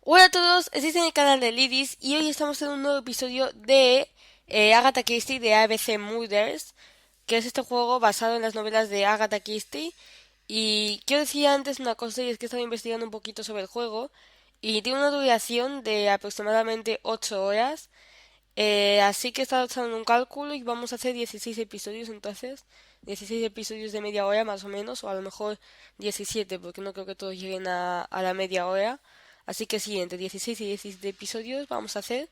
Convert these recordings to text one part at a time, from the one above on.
Hola a todos, estáis en el canal de Lidis y hoy estamos en un nuevo episodio de Agatha Christie de ABC Murders, que es este juego basado en las novelas de Agatha Christie. Y quiero decir antes una cosa, y es que he estado investigando un poquito sobre el juego y tiene una duración de aproximadamente 8 horas. Así que he estado echando un cálculo y vamos a hacer 16 episodios entonces. 16 episodios de media hora más o menos, o a lo mejor 17, porque no creo que todos lleguen a la media hora. Así que sí, entre 16 y 17 episodios vamos a hacer.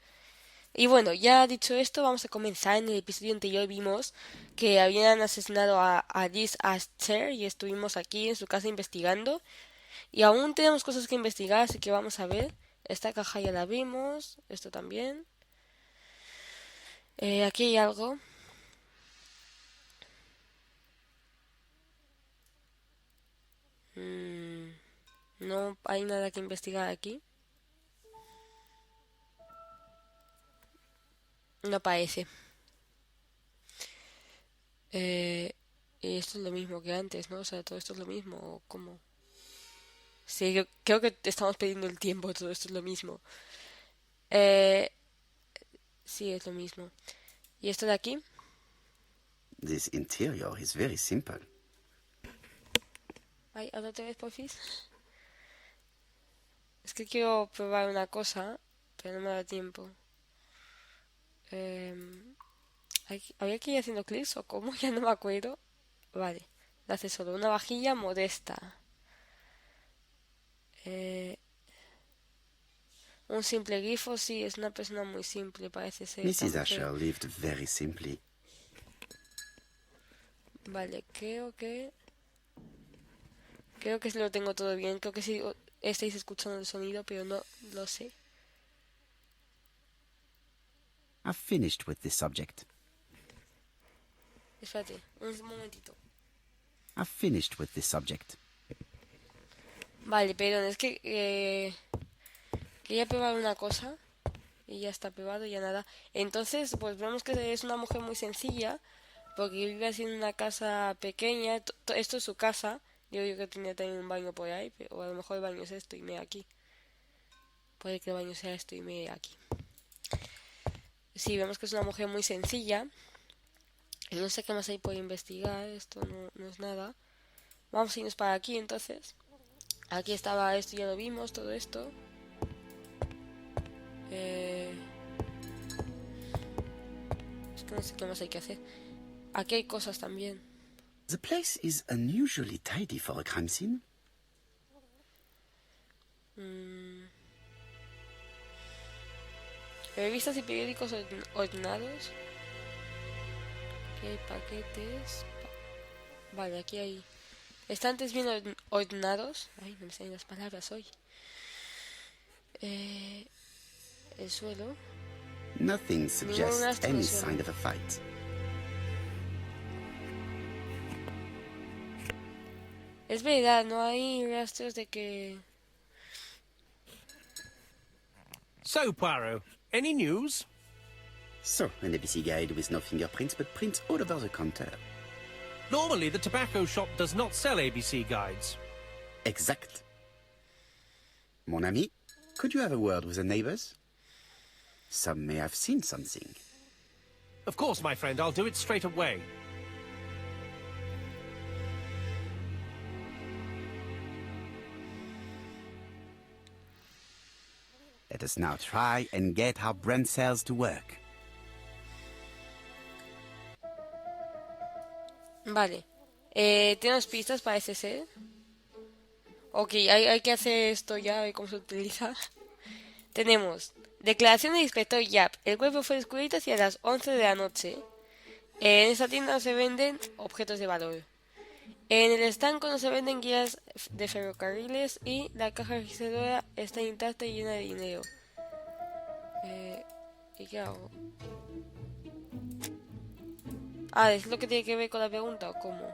Y bueno, ya dicho esto, vamos a comenzar. En el episodio anterior vimos que habían asesinado a Liz Ascher y estuvimos aquí en su casa investigando. Y aún tenemos cosas que investigar, así que vamos a ver. Esta caja ya la vimos, esto también. Aquí hay algo. Mm, no hay nada que investigar aquí. No parece. Eh, y esto es lo mismo que antes, ¿no? O sea, todo esto es lo mismo. ¿O cómo? Sí, yo creo que estamos perdiendo el tiempo. Todo esto es lo mismo. Eh, sí, es lo mismo. ¿Y esto de aquí? This interior is very simple. Ay, hazlo otra vez, porfis. Es que quiero probar una cosa, pero no me da tiempo. ¿Había que ir haciendo clics o cómo? Ya no me acuerdo. Vale. Hace solo una vajilla modesta. Eh, un simple grifo, sí, es una persona muy simple, parece ser esta Mrs. mujer. Ascher lived very simply. Vale, creo que lo tengo todo bien. Creo que sí estáis escuchando el sonido, pero no lo sé. I've finished with this subject. Espérate, un momentito. I've finished with this subject. Vale, perdón, es que quería probar una cosa y ya está probado, ya nada. Entonces, pues vemos que es una mujer muy sencilla, porque vive así en una casa pequeña. Esto es su casa. Yo que tenía también un baño por ahí, o a lo mejor el baño es esto y me aquí. Puede que el baño sea esto y me aquí. Sí, vemos que es una mujer muy sencilla. Y no sé qué más hay por investigar, esto no es nada. Vamos a irnos para aquí entonces. Aquí estaba esto, ya lo vimos, todo esto. Eh, es que no sé qué más hay que hacer. Aquí hay cosas también. The place is unusually tidy for a crime scene. Mm, revistas y periódicos ordenados. Aquí hay paquetes. Vale, aquí hay estantes bien ordenados. Ay, no me salen las palabras hoy. Eh, el suelo. Nothing Ningún suggests rastro de any suelo. sign of a fight. Es verdad, no hay rastros de que... So, Poirot, any news? So, an ABC guide with no fingerprints but prints all over the counter. Normally, the tobacco shop does not sell ABC guides. Exact. Mon ami, could you have a word with the neighbors? Some may have seen something. Of course, my friend, I'll do it straight away. Let us now try and get our brain cells to work. Vale. Tenemos pistas, parece ser. Ok, hay que hacer esto ya, a ver cómo se utiliza. Tenemos declaración del inspector Yap. El cuerpo fue descubierto hacia las 11 de la noche. En esta tienda no se venden objetos de valor. En el estanco no se venden guías de ferrocarriles y la caja registradora está intacta y llena de dinero. ¿Y qué hago? Ah, ¿es lo que tiene que ver con la pregunta o cómo?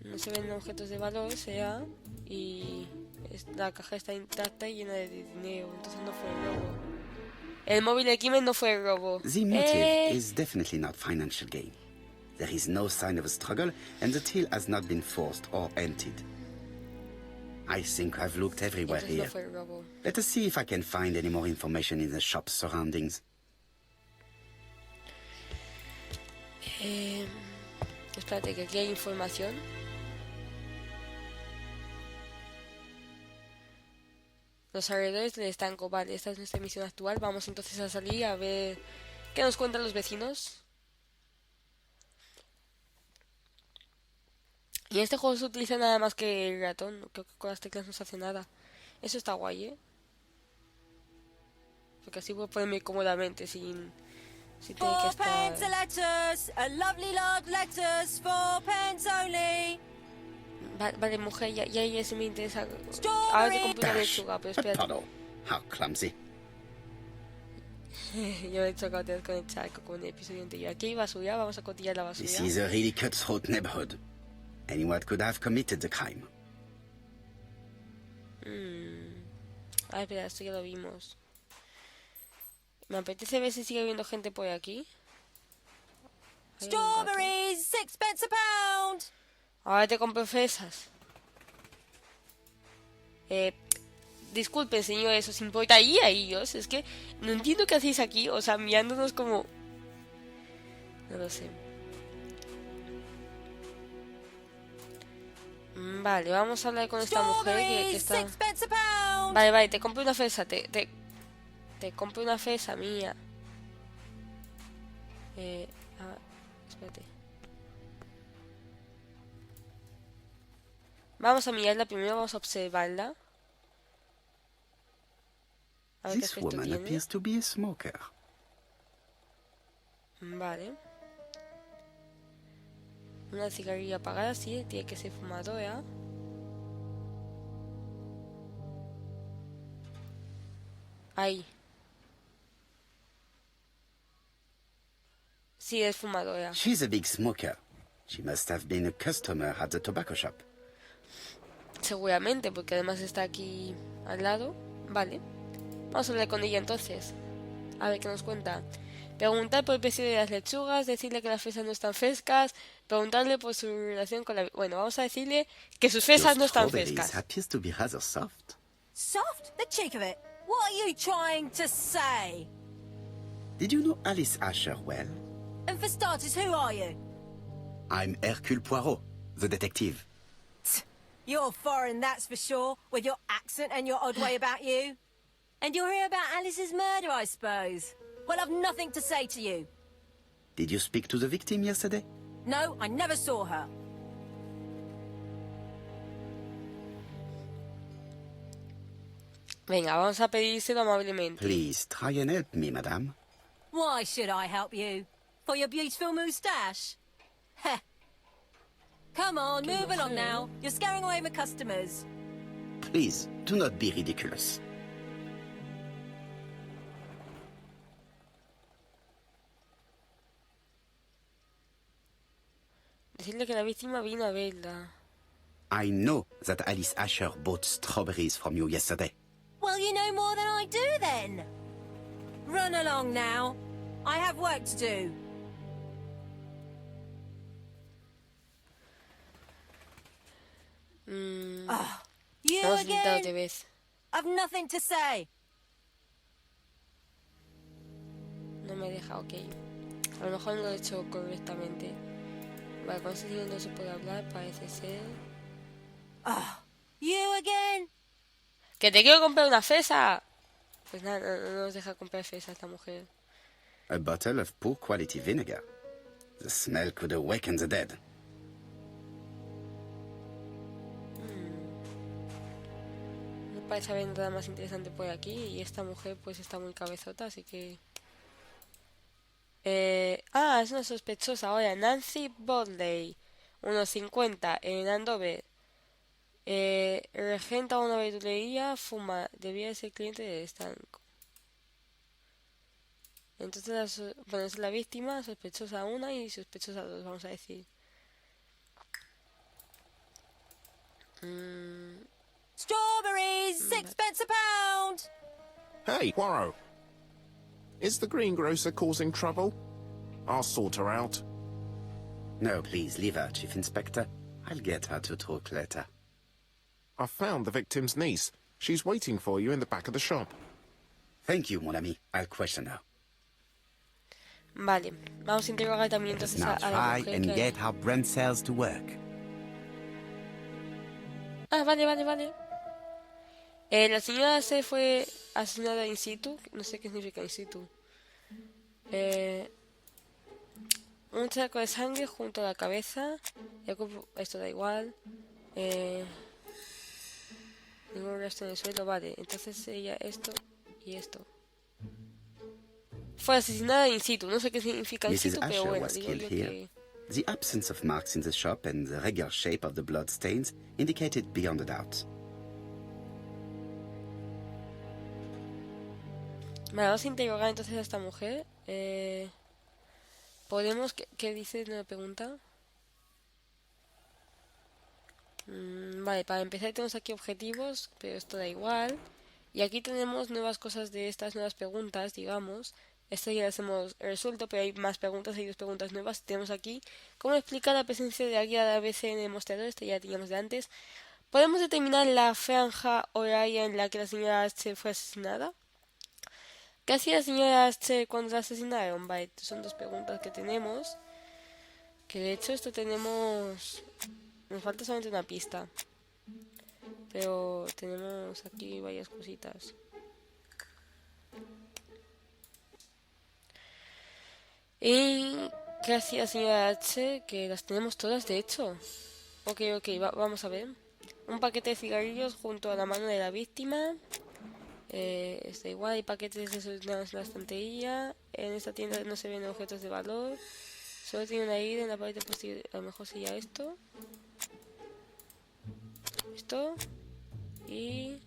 No se venden objetos de valor, sea, y la caja está intacta y llena de dinero, entonces no fue robo. El móvil de Kimen no fue robo. The motive is definitely not financial gain. There is no sign of a struggle, and the till has not been forced or emptied. I think I've looked everywhere Entonces no here. fue robo. Let us see if I can find any more information in the shop's surroundings. Espérate, que aquí hay información. Los alrededores del estanco. Vale, esta es nuestra misión actual. Vamos entonces a salir a ver qué nos cuentan los vecinos. Y en este juego se utiliza nada más que el ratón. Creo que con las teclas no se hace nada. Eso está guay, ¿eh? Porque así puedo ponerme cómodamente sin tener que 4 pence a estar... letters, a lovely large letters, 4 pence only. Vale, mujer, ya se me interesa. Ahora te compro una lechuga, pero A espérate. puddle. How clumsy. Yo he chocado otra vez con el charco, con el episodio anterior. Aquí hay basura, vamos a cotillar la basura. This is a really cutthroat neighborhood. Anyone could have committed the crime. Ay, espera, esto ya lo vimos. Me apetece ver si sigue habiendo gente por aquí. Hay un gato. Strawberries, 6 pence a pound. Ahora te compro fresas. Disculpen, señores, ¿os importaría a ellos? Es que no entiendo qué hacéis aquí. O sea, mirándonos como... No lo sé. Vale, vamos a hablar con esta mujer que está... 6 pence a pound. Vale, te compro una fresa. Te compro una fresa mía. Espérate. Vamos a mirarla primero, vamos a observarla. A ver qué This aspecto woman tiene. appears to be a smoker. Vale. Una cigarrilla apagada, sí, tiene que ser fumadora. Ahí. Sí, es fumadora. She's a big smoker. She must have been a customer at the tobacco shop. Seguramente, porque además está aquí al lado. Vale. Vamos a hablar con ella entonces. A ver qué nos cuenta. Preguntar por el precio de las lechugas, decirle que las fresas no están frescas, preguntarle por su relación con la... Bueno, vamos a decirle que sus fresas no Your están strawberries frescas. appears to be rather soft. Soft? The cheek of it. What are you trying to say? Did you know Alice Ascher well? And for starters, who are you? I'm Hercule Poirot, the detective. You're foreign, that's for sure, with your accent and your odd way about you. And you're here about Alice's murder, I suppose. Well, I've nothing to say to you. Did you speak to the victim yesterday? No, I never saw her. Venga, vamos a pedírselo amablemente. Please try and help me, madame. Why should I help you? For your beautiful moustache? Heh. Come on, move along now. You're scaring away my customers. Please, do not be ridiculous. Decirle que la víctima vino a verla. I know that Alice Ascher bought strawberries from you yesterday. Well, you know more than I do then. Run along now. I have work to do. You Vamos a intentar otra again? vez. I've nothing to say. No me deja, ok. A lo mejor no lo he hecho correctamente. Vale, con ese señor no se puede hablar, parece ser. You again? ¡Que te quiero comprar una fresa! Pues nada, no nos deja comprar fresas esta mujer. A bottle of poor quality vinegar. The smell could awaken the dead. No parece haber nada más interesante por aquí. Y esta mujer pues está muy cabezota, así que... es una sospechosa ahora. Nancy Bodley, 1,50, en Andover. Regenta una verdulería, fuma, debía ser cliente del estanco. Entonces, es la víctima, sospechosa 1 y sospechosa 2, vamos a decir. Strawberries, 6 pence a pound. Hey, Poirot. Is the greengrocer causing trouble? I'll sort her out. No, please, leave her, Chief Inspector. I'll get her to talk later. I found the victim's niece. She's waiting for you in the back of the shop. Thank you, mon ami. I'll question her. Vale, vamos a interrogar también entonces Now a la try mujer and que hay. get how brain cells to work. Ah, vale. La señora se fue asesinada in situ. No sé qué significa in situ. Un charco de sangre junto a la cabeza. El cuerpo, esto da igual. Ningún rastro en el suelo, vale. Entonces ella esto y esto. Fue asesinada in situ. No sé qué significa in Mrs. situ, pero Ascher bueno, was digo killed yo here. que... The absence of marks in the shop and the regular shape of the blood stains indicated beyond a doubt. Vale, vamos a interrogar entonces a esta mujer. ¿Podemos? ¿Qué dice la pregunta? Vale, para empezar tenemos aquí objetivos, pero esto da igual. Y aquí tenemos nuevas cosas de estas nuevas preguntas, digamos. Estas ya las hemos resuelto, pero hay más preguntas, hay dos preguntas nuevas. Tenemos aquí, ¿cómo explicar la presencia de la guía de ABC en el mostrador? Esta ya la teníamos de antes. ¿Podemos determinar la franja horaria en la que la señora Ascher fue asesinada? ¿Qué hacía la señora Ascher cuando la asesinaron? Vale, son dos preguntas que tenemos. Que de hecho esto tenemos... Nos falta solamente una pista. Pero tenemos aquí varias cositas. Y ¿qué hacía la señora H? Que las tenemos todas, de hecho. Ok, vamos a ver. Un paquete de cigarrillos junto a la mano de la víctima. Está igual, hay paquetes desordenados en la estantería. En esta tienda no se ven objetos de valor. Solo tiene una herida en la parte posterior. A lo mejor sería esto. Esto. Y...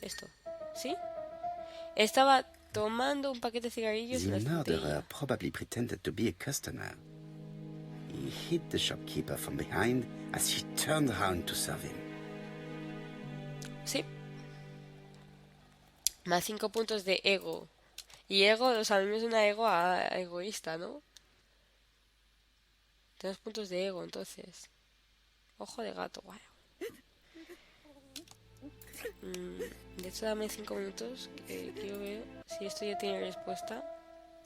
esto. ¿Sí? Estaba tomando un paquete de cigarrillos en la The estantería. murderer probably pretended to be a customer. He hit the shopkeeper from behind as she turned around to serve him. Sí. Más 5 puntos de ego. Y ego, o sea, a mí me suena ego a egoísta, ¿no? 3 puntos de ego, entonces. Ojo de gato, guau. De hecho, dame 5 minutos. Que quiero ver si esto ya tiene respuesta.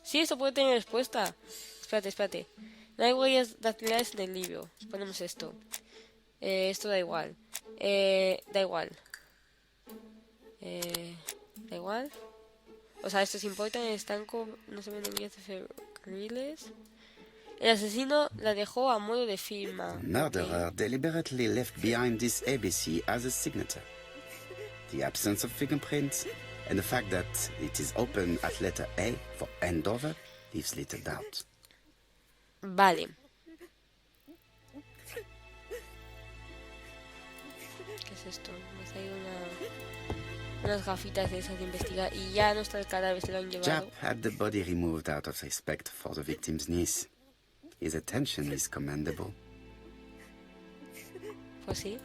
Sí, esto puede tener respuesta. Espérate. No hay huellas dactilares en el libro. Ponemos esto. Esto da igual. Da igual. Da igual. O sea, esto es importante. En el estanco no se venden vías de ferrocarriles. El asesino la dejó a modo de firma. The murderer deliberately left behind this ABC as a signature. The absence of fingerprints and the fact that it is open at letter A for Andover leaves little doubt. Vale. ¿Qué es esto? Me ha salido unas gafitas de esas de investigar y ya no está el cadáver, se lo han llevado. Jap had the body removed out of respect for the victim's niece. His attention is commendable. Pues sí.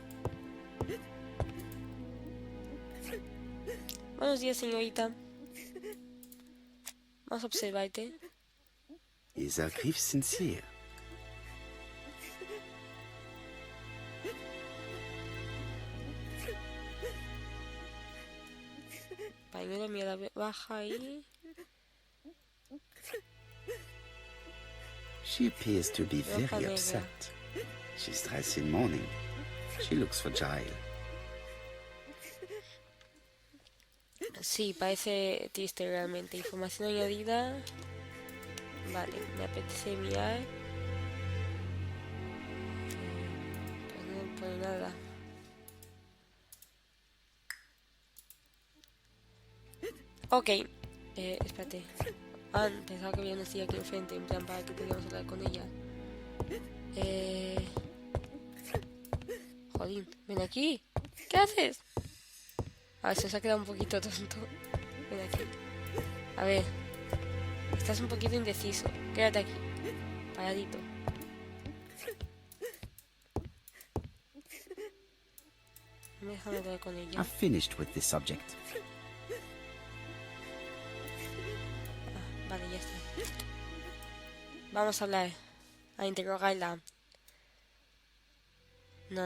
Buenos días, señorita. Vamos a observarte. Is her grief sincere? Pañuelo, mirada baja ahí. She appears to be Roja very negra. upset. She's dressed in mourning. She looks fragile. Sí, parece triste realmente. Información añadida. Vale, me apetece mirar. Pues no pone nada. Ok. Espérate. Pensaba que había una silla aquí enfrente, en plan para que pudiéramos hablar con ella. Jolín, ven aquí. ¿Qué haces? A ver, se ha quedado un poquito tonto. Ven aquí. A ver. Estás un poquito indeciso. Quédate aquí. Paradito. No me dejan hablar con ella. I've finished with this subject. Vale, ya está. Vamos a hablar. a interrogarla. No,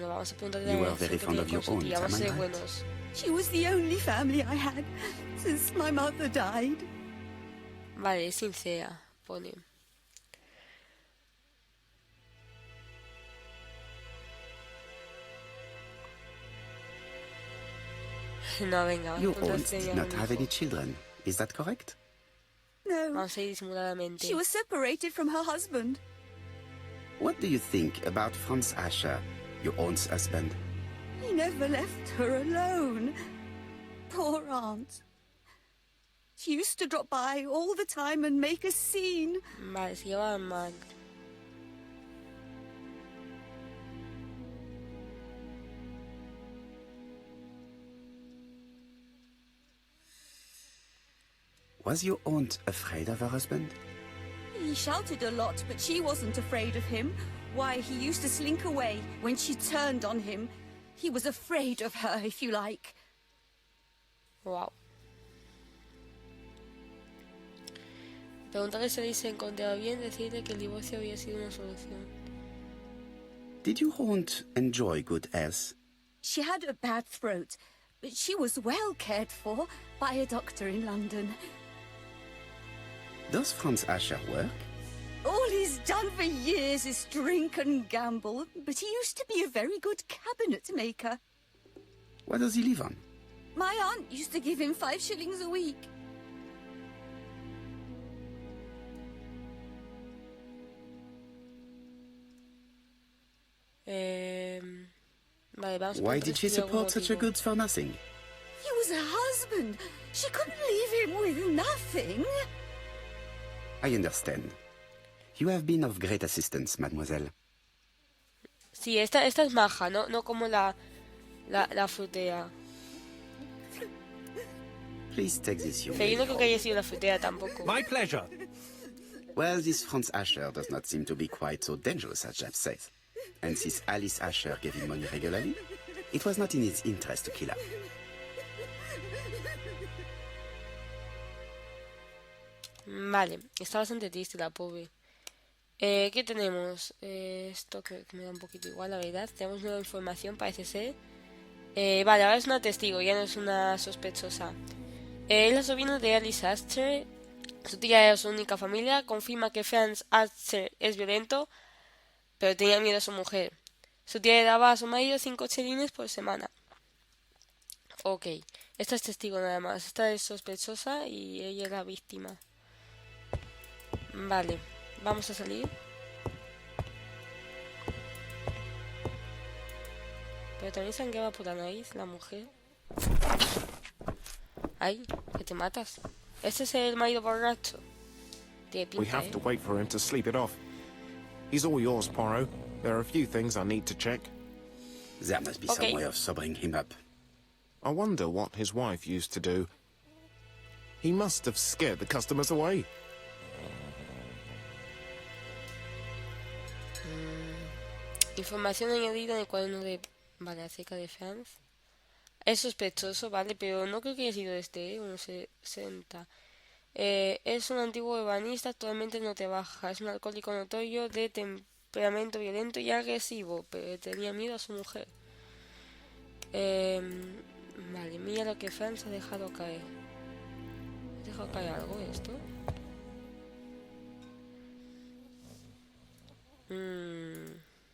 vamos a preguntarle You a were él very si fond quería of your consentir. aunt, Vamos a am I ser right? buenos. She was the only family I had since my mother died. Vale, es sincera, pone. No, venga, vamos a Your preguntar aunt si did tenía not algún have hijo. any children. Is that correct? No, Vamos a ir disimuladamente. she was separated from her husband. What do you think about Franz Ascher, your aunt's husband? He never left her alone. Poor aunt. She used to drop by all the time and make a scene. Vale, se llevaban mal. Was your aunt afraid of her husband? He shouted a lot, but she wasn't afraid of him. Why, he used to slink away when she turned on him. He was afraid of her, if you like. Wow. Preguntarle si se encontraba bien, decirle que el divorcio había sido una solución. Did your aunt enjoy good health? She had a bad throat, but she was well cared for by a doctor in London. Does Franz Ascher work? All he's done for years is drink and gamble, but he used to be a very good cabinet maker. What does he live on? My aunt used to give him 5 shillings a week. Vale, vamos a Why preguntarle did she si tiene algún support such a motivo. goods for nothing? He was her husband. She couldn't leave him with nothing. I understand. You have been of great assistance, mademoiselle. Sí, esta es maja, no como la frutea. Please take this young Pero yo no lady creo que home. haya sido la frutea tampoco. My pleasure. Well, this Franz Ascher does not seem to be quite so dangerous as Jeff says. And since Alice Ascher gave him money regularly, it was not in his interest to kill her. Vale, está bastante triste la pobre. ¿Qué tenemos? Esto que me da un poquito igual, la verdad. Tenemos nueva información, parece ser. Vale, ahora es una testigo, ya no es una sospechosa. Es la sobrina de Alice Ascher. Su tía era su única familia. Confirma que Franz Ascher es violento, pero tenía miedo a su mujer. Su tía le daba a su marido 5 chelines por semana. Ok, esta es testigo nada más. Esta es sospechosa y ella es la víctima. Vale, vamos a salir. Pero también sangraba por la nariz la mujer. Ay, que te matas. Este es el marido borracho. Tiene We pinta, have to wait for him to sleep it off. He's all yours, Poirot. There are a few things I need to check. There must be Okay. some way of sobering him up. I wonder what his wife used to do. He must have scared the customers away. Información añadida en el cuaderno de... Vale, acerca de Franz. Es sospechoso, vale, pero no creo que haya sido unos 60. Es un antiguo ebanista, actualmente no trabaja. Es un alcohólico notorio de temperamento violento y agresivo, pero tenía miedo a su mujer. Vale, mira lo que Franz ha dejado caer. ¿Ha dejado caer algo esto?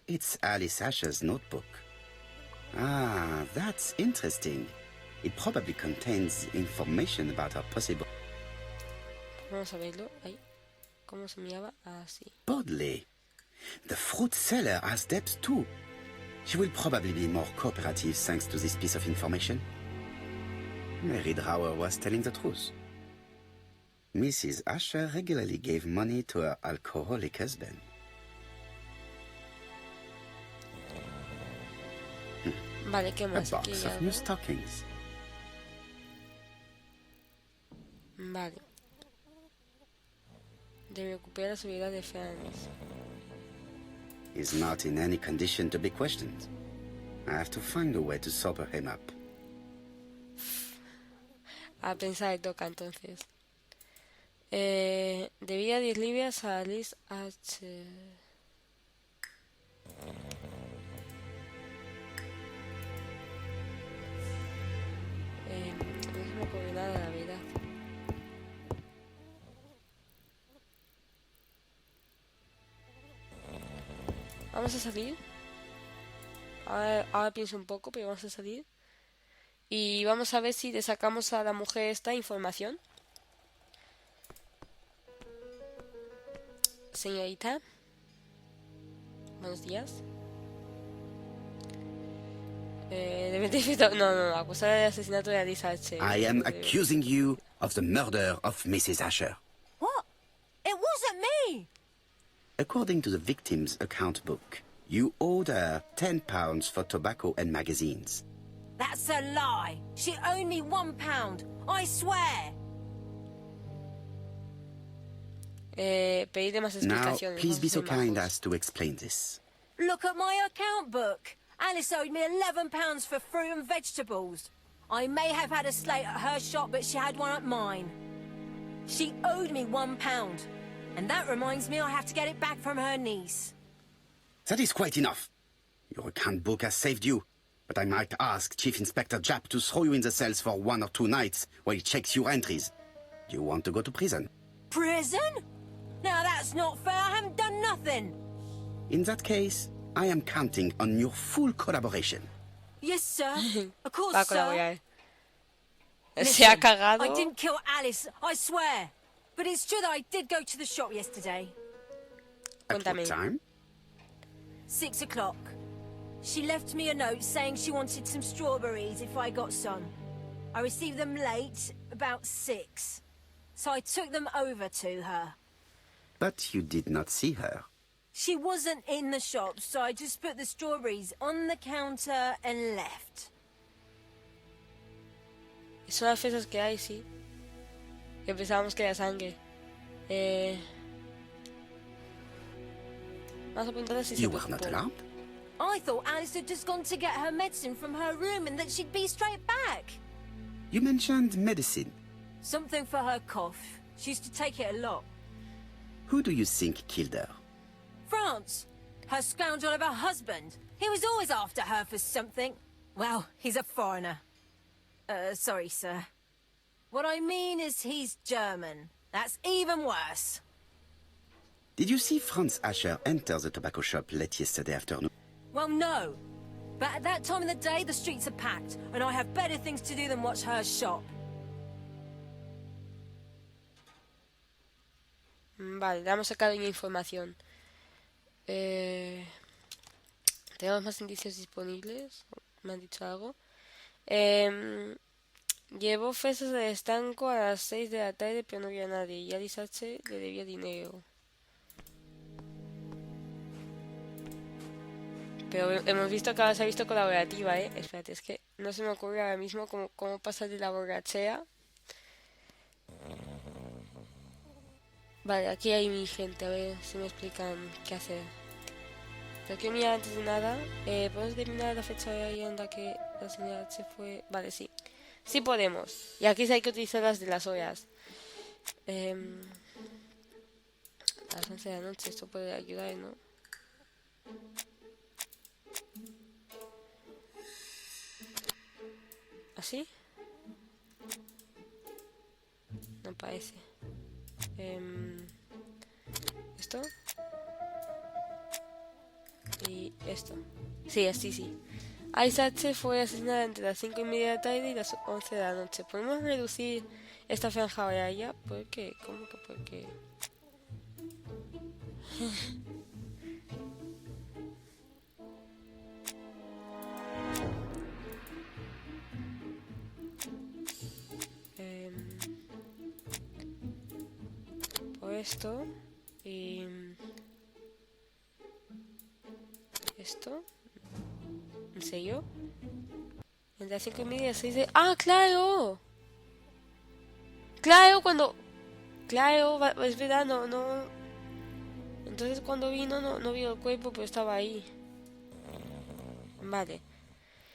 It's Alice Asher's notebook. Ah, that's interesting. It probably contains information about her possible... Vamos a verlo. Ahí. ¿Cómo se miraba? Así. Bodley. The fruit seller has debts too. She will probably be more cooperative thanks to this piece of information. Mary Drower was telling the truth. Mrs. Asher regularly gave money to her alcoholic husband. Vale, ¿qué A más? Aquí box hay of new algo. stockings. Vale. Debe recuperar la seguridad de Franz. He's not in any condition to be questioned. I have to find a way to sober him up. A pensar toca entonces. Debía 10 libras a Alice Ascher. No se me ocurre nada, la verdad. Vamos a salir. Ahora pienso un poco, pero vamos a salir. Y vamos a ver si le sacamos a la mujer esta información. Señorita. Buenos días. No, acusada de asesinato de Alice Ascher. I am accusing you of the murder of Mrs. Ascher. What? It wasn't me! According to the victim's account book, you owed her £10 for tobacco and magazines. That's a lie. She owed me £1. I swear. Pedirle más Now, explicaciones. please be vamos a so ser kind majos. as to explain this. Look at my account book. Alice owed me £11 for fruit and vegetables. I may have had a slate at her shop, but she had one at mine. She owed me £1. And that reminds me I have to get it back from her niece. That is quite enough. Your account book has saved you, but I might ask Chief Inspector Japp to throw you in the cells for 1 or 2 nights while he checks your entries. Do you want to go to prison? Prison? Now that's not fair. I haven't done nothing. In that case, I am counting on your full collaboration. Yes, sir. Of course, Va a sir. colaborar. Se Listen, ha cagado. I didn't kill Alice, I swear. But it's true that I did go to the shop yesterday. At Cuéntame. what time? 6 o'clock. She left me a note saying she wanted some strawberries if I got some. I received them late, about 6. So I took them over to her. But you did not see her. She wasn't in the shop, so I just put the strawberries on the counter and left. Son las fresas que hay, sí. Que pensábamos que era sangre. Vamos a preguntarle si se You were not preocupó. alarmed? I thought Alice had just gone to get her medicine from her room and that she'd be straight back. You mentioned medicine. Something for her cough. She used to take it a lot. Who do you think killed her? France. Her scoundrel of a husband. He was always after her for something. Well, he's a foreigner. Sorry, sir. What I mean is he's German. That's even worse. Did you see Franz Ascher enter the tobacco shop late yesterday afternoon? Well, no. But at that time of the day, the streets are packed, and I have better things to do than watch her shop. Vale, le hemos sacado ya información. Tenemos más indicios disponibles. ¿Me han dicho algo? Llevó fresas del estanco a las 6 de la tarde, pero no vio a nadie. Y Alice Ascher le debía dinero. Pero hemos visto que ahora se ha visto colaborativa, ¿eh? Espérate, es que no se me ocurre ahora mismo cómo pasar de la borrachera. Vale, aquí hay mi gente, a ver si me explican qué hacer. Pero quiero mirar antes de nada. ¿Podemos determinar la fecha en la que la señora se fue? Vale, sí. Sí podemos. Y aquí sí hay que utilizar las de las horas. A las 11 de la noche, esto puede ayudar, ¿no? ¿Así? No parece. ¿Esto? Y esto. Sí, así sí. Alice Ascher fue asesinada entre las 5:30 de la tarde y las 11 de la noche. ¿Podemos reducir esta franja horaria? ¿Por qué? ¿Cómo que por qué? Por esto y esto. ¿En serio? Entre las 5:30 y las 6 de... ¡Ah, claro! Claro, cuando... Claro, es verdad, no... Entonces cuando vino no vio el cuerpo, pero estaba ahí. Vale.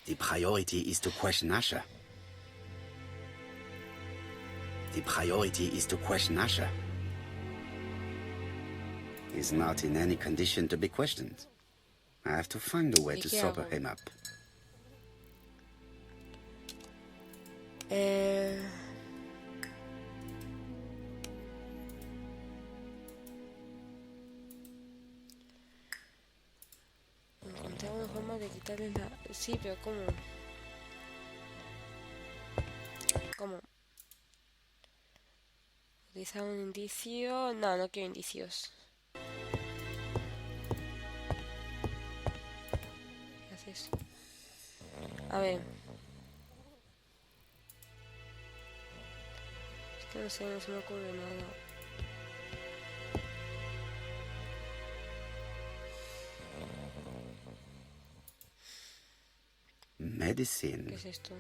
The priority is to question Ascher. The priority is to question Ascher. He's not in any condition to be questioned. I have to find a way to sober him up. Encontré una forma de quitarle la... Sí, pero ¿cómo? ¿Cómo? ¿Utilizar un indicio? No, no quiero indicios. ¿Qué haces? A ver. Es que no sé, no se me ocurre nada. Medicine. ¿Qué es esto?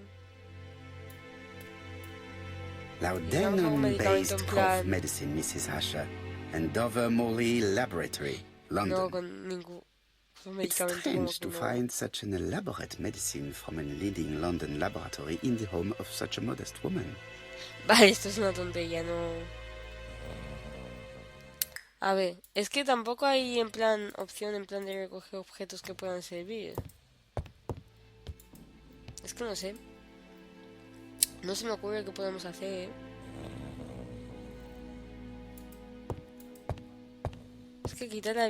Laudanum-based cough medicine, Mrs. Ascher. Andover Morley Laboratory, London. No, con ningún It's medicamento como strange que to no. find such an elaborate medicine from a leading London laboratory in the home of such a modest woman. Vale, esto es una tontería, no... A ver, es que tampoco hay en plan opción en plan de recoger objetos que puedan servir. Es que no sé. No se me ocurre qué podemos hacer. Es que quitar la...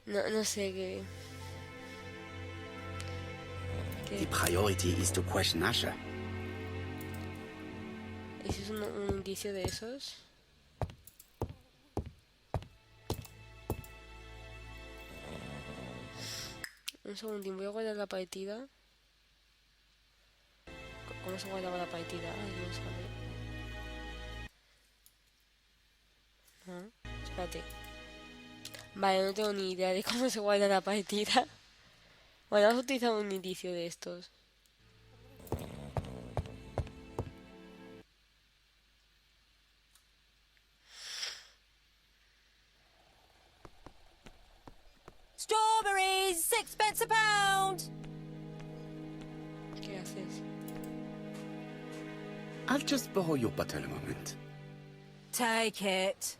No sé qué... The priority is to question Ascher. ¿Y si es un indicio de esos? Un segundín, voy a guardar la partida. ¿Cómo se guardaba la partida? Ay, no sabe. No, espérate. Vale, no tengo ni idea de cómo se guarda la partida. Bueno, vamos a utilizar un indicio de estos. Strawberries, 6 pence a pound. ¿Qué haces? I'll just borrow your bottle a moment. Take it.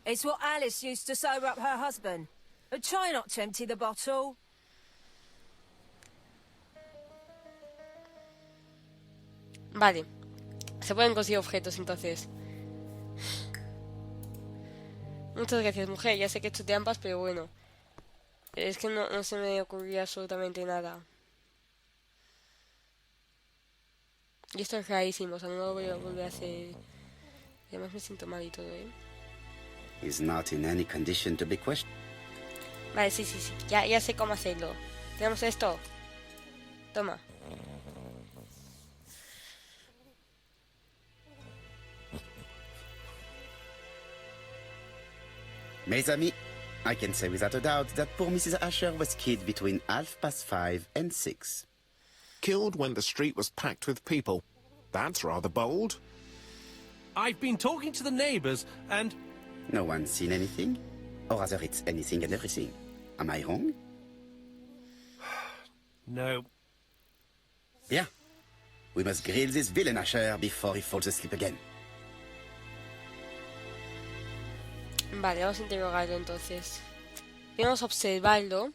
It's what Alice used to sober up her husband. But try not to empty the bottle. Vale. Se pueden conseguir objetos, entonces. Muchas gracias, mujer. Ya sé que he hecho trampas, pero bueno. Es que no se me ocurría absolutamente nada. Y esto es rarísimo, o sea, no lo voy a volver a hacer. Además me siento mal y todo, ¿eh? He's not in any condition to be questioned. Vale, sí. Ya sé cómo hacerlo. Tenemos esto. Toma. Mes amis, I can say without a doubt that poor Mrs. Ascher was killed between 5:30 and 6. Killed when the street was packed with people. That's rather bold. I've been talking to the neighbours, and No one's seen anything? Or rather, it's anything and everything. Am I wrong? no. Bien. We must grill this villain Ascher before he falls asleep again. Vale, vamos a interrogarlo entonces. Vamos a observarlo.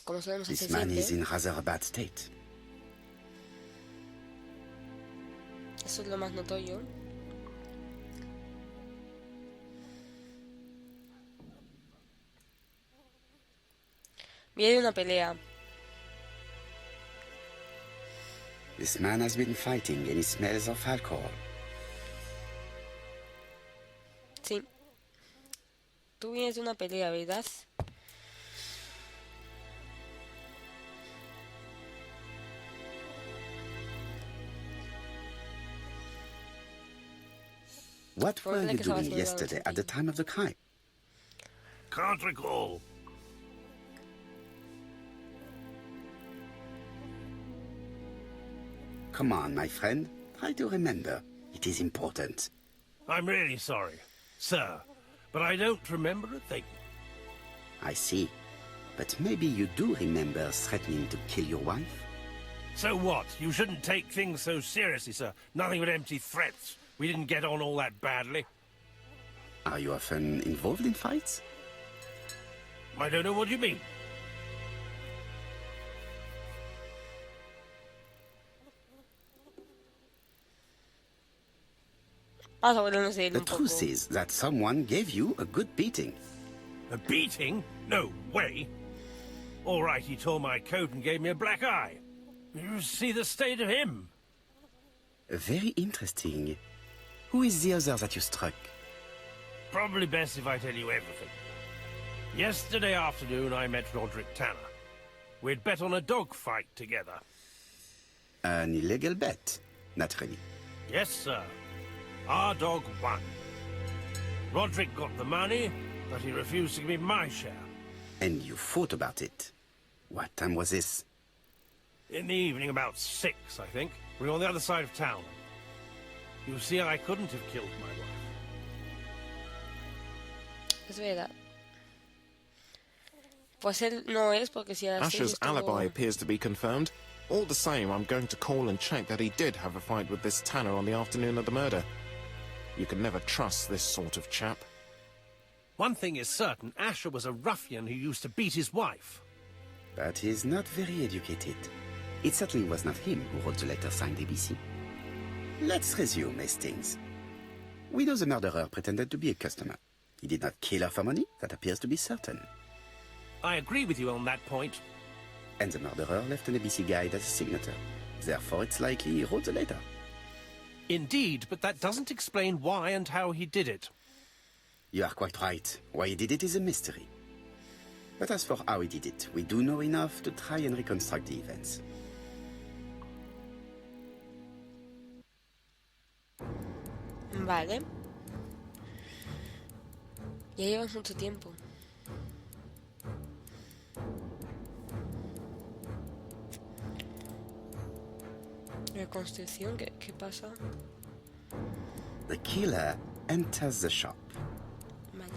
Como solemos hacer This man siempre. is in rather a bad state. Eso es lo más notorio. Viene una pelea. This man has been fighting and he smells of alcohol. Sí. Tú vienes de una pelea, ¿verdad? What were Ponle you que estaba doing haciendo yesterday algo at the time of the crime? Can't recall. Come on, my friend. Try to remember. It is important. I'm really sorry, sir, but I don't remember a thing. I see. But maybe you do remember threatening to kill your wife? So what? You shouldn't take things so seriously, sir. Nothing but empty threats. We didn't get on all that badly. Are you often involved in fights? I don't know what you mean. Vamos a ponernos de él The un poco. truth is that someone gave you a good beating. A beating? No way. All right, he tore my coat and gave me a black eye. You see the state of him. Very interesting. Who is the other that you struck? Probably best if I tell you everything. Yesterday afternoon, I met Roderick Tanner. We'd bet on a dog fight together. An illegal bet, naturally. Yes, sir. Our dog won. Roderick got the money, but he refused to give me my share. And you fought about it. What time was this? In the evening, about 6, I think. We were on the other side of town. You see, I couldn't have killed my wife. Es verdad. Pues él no es porque si a las 6 Ascher's estuvo- alibi appears to be confirmed. All the same, I'm going to call and check that he did have a fight with this Tanner on the afternoon of the murder. You can never trust this sort of chap. One thing is certain, Ascher was a ruffian who used to beat his wife. But he's not very educated. It certainly was not him who wrote the letter signed ABC. Let's resume, Hastings. We know the murderer pretended to be a customer. He did not kill her for money, that appears to be certain. I agree with you on that point. And the murderer left an ABC guide as a signature. Therefore, it's likely he wrote the letter. Indeed, but that doesn't explain why and how he did it. You are quite right. Why he did it is a mystery. But as for how he did it, we do know enough to try and reconstruct the events. Vale. Ya llevas mucho tiempo. Reconstrucción, ¿qué pasa? The killer enters the shop. Vale.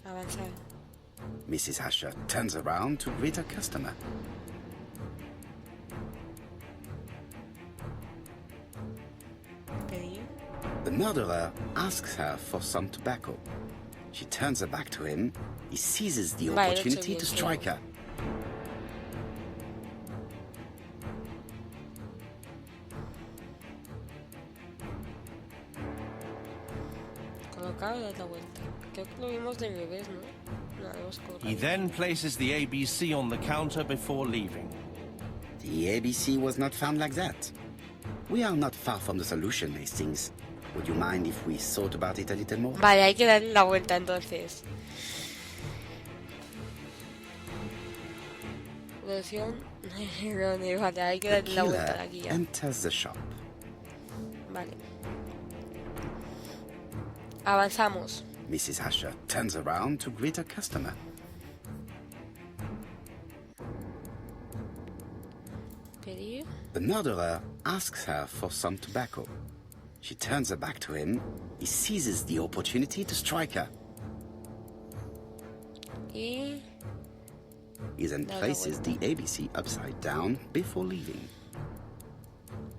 Avanzar. Mrs. Ascher turns around to greet her customer. Pedir. The murderer asks her for some tobacco. She turns her back to him. He seizes the Vale, opportunity lo he to hecho bien, strike her. Colocar o dar la vuelta. Creo que lo vimos del revés, ¿no? No, lo hemos colocado. He then places the ABC on the counter before leaving. The ABC was not found like that. We are not far from the solution, Hastings. Would you mind if we thought about it a little more? Vale, hay que darle la vuelta entonces. Producción. Vale, hay que The darle la vuelta a killer la guía. enters the shop. Vale. Avanzamos. Mrs. Ascher turns around to greet her customer. Pedir. The murderer asks her for some tobacco. She turns her back to him. He seizes the opportunity to strike her. Y... He then Da la places the ABC upside down before leaving.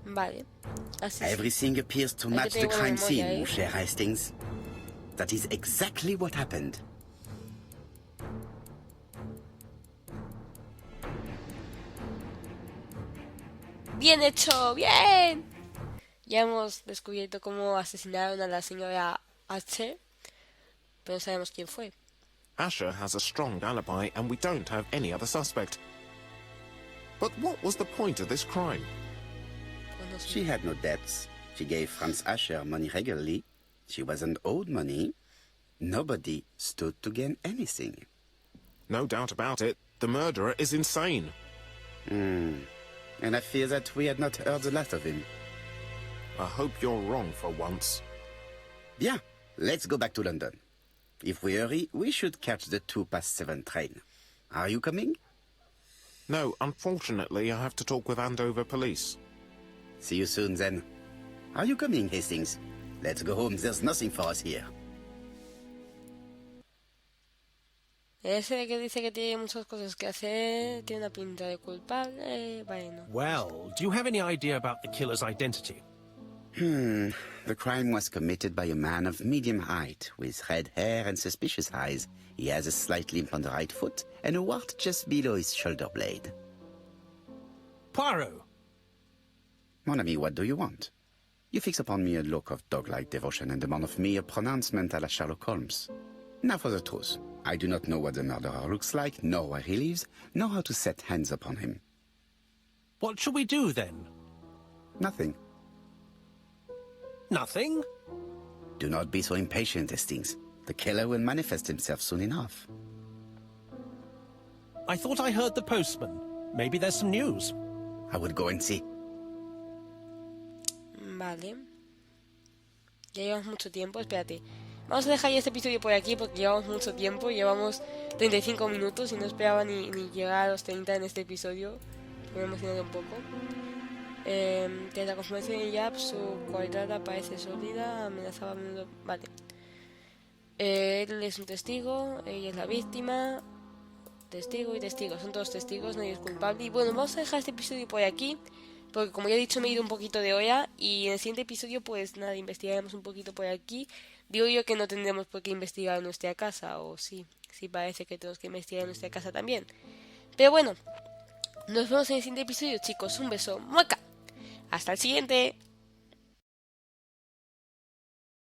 Vale. Así es. Everything appears to Hay que match the tener buena crime memoria, scene, ¿eh? mon cher Hastings. That is exactly what happened. ¡Bien hecho! ¡Bien! Ya hemos descubierto cómo asesinaron a la señora Ascher, pero no sabemos quién fue. Ascher has a strong alibi and we don't have any other suspect. But what was the point of this crime? Pues no sé. She had no debts. She gave Franz Ascher money regularly. She wasn't owed money. Nobody stood to gain anything. No doubt about it, the murderer is insane. And I fear that we had not heard the last of him. I hope you're wrong for once. Bien, let's go back to London. If we hurry, we should catch the 7:02 train. Are you coming? No, unfortunately, I have to talk with Andover police. See you soon, then. Are you coming, Hastings? Let's go home. There's nothing for us here. Ese que dice que tiene muchas cosas que hacer, tiene una pinta de culpable, bueno. Well, do you have any idea about the killer's identity? The crime was committed by a man of medium height, with red hair and suspicious eyes. He has a slight limp on the right foot, and a wart just below his shoulder blade. Poirot! Mon ami, what do you want? You fix upon me a look of dog-like devotion and demand of me a pronouncement à la Sherlock Holmes. Now for the truth. I do not know what the murderer looks like, nor where he lives, nor how to set hands upon him. What shall we do, then? Nothing. Nothing? Do not be so impatient, Hastings. The killer will manifest himself soon enough. I thought I heard the postman. Maybe there's some news. I will go and see. Vale. Ya llevamos mucho tiempo, espérate. Vamos a dejar ya este episodio por aquí porque llevamos mucho tiempo. Llevamos 35 minutos y no esperaba ni llegar a los 30 en este episodio. Me he emocionado un poco. Tras la confirmación de Yap, su cualidad parece sólida, amenazaba a menudo. Vale. Él es un testigo, ella es la víctima. Testigo y testigo, son todos testigos, nadie es culpable. Y bueno, vamos a dejar este episodio por aquí. Porque como ya he dicho, me he ido un poquito de olla. Y en el siguiente episodio, pues nada, investigaremos un poquito por aquí. Digo yo que no tendremos por qué investigar en nuestra casa. O sí parece que tenemos que investigar en nuestra casa también. Pero bueno, nos vemos en el siguiente episodio, chicos. Un beso. ¡Mueca! Hasta el siguiente.